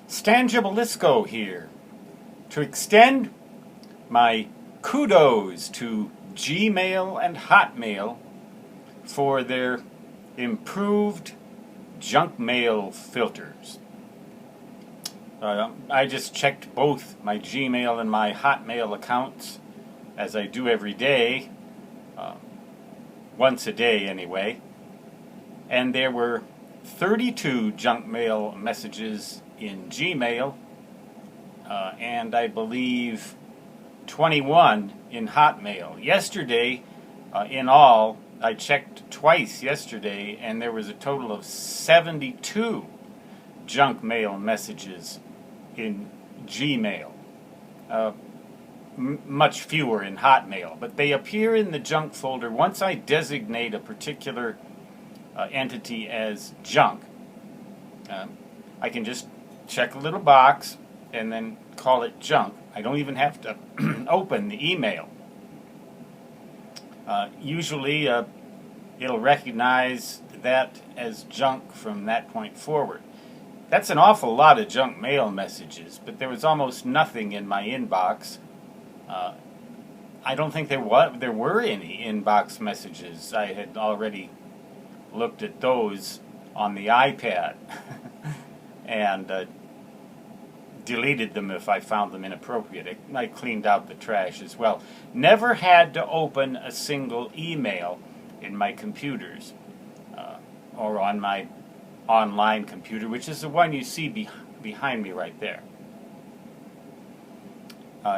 Stan Gibilisco here to extend my kudos to Gmail and Hotmail for their improved junk mail filters. I just checked both my Gmail and my Hotmail accounts, as I do every day, once a day anyway, and there were 32 junk mail messages in Gmail, and I believe 21 in Hotmail. Yesterday, in all, I checked twice yesterday, and there was a total of 72 junk mail messages in Gmail. Much fewer in Hotmail, but they appear in the junk folder once I designate a particular entity as junk. I can just check a little box and then call it junk. I don't even have to open the email. Usually it'll recognize that as junk from that point forward. That's an awful lot of junk mail messages, but there was almost nothing in my inbox. I don't think there were any inbox messages. I had already looked at those on the iPad and deleted them if I found them inappropriate. I cleaned out the trash as well. Never had to open a single email in my computers or on my online computer, which is the one you see behind me right there.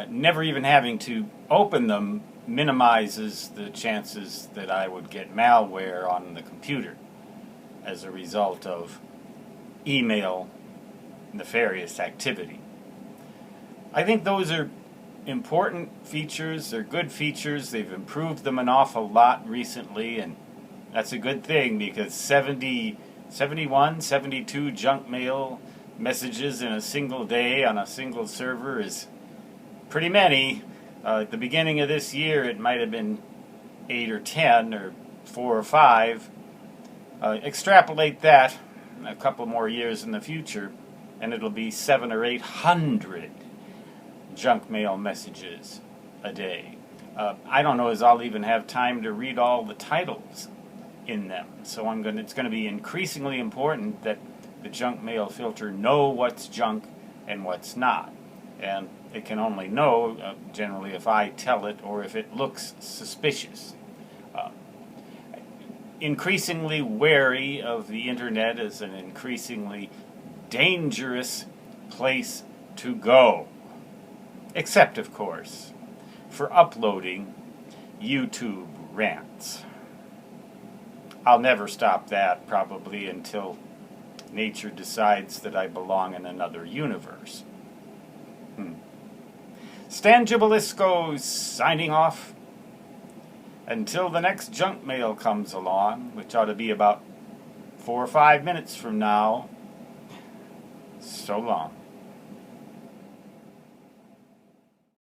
Never even having to open them minimizes the chances that I would get malware on the computer as a result of email nefarious activity. I think those are important features. They're good features. They've improved them an awful lot recently, and that's a good thing because 71, 72 junk mail messages in a single day on a single server is pretty many. At the beginning of this year, it might have been 8 or 10 or 4 or 5. Extrapolate that a couple more years in the future, and it'll be 700 or 800 junk mail messages a day. I don't know as I'll even have time to read all the titles in them. So it's going to be increasingly important that the junk mail filter know what's junk and what's not. And it can only know generally if I tell it or if it looks suspicious. Increasingly wary of the internet as an increasingly dangerous place to go. Except, of course, for uploading YouTube rants. I'll never stop that, probably, until nature decides that I belong in another universe. Stan Gibilisco signing off. Until the next junk mail comes along, which ought to be about 4 or 5 minutes from now. So long.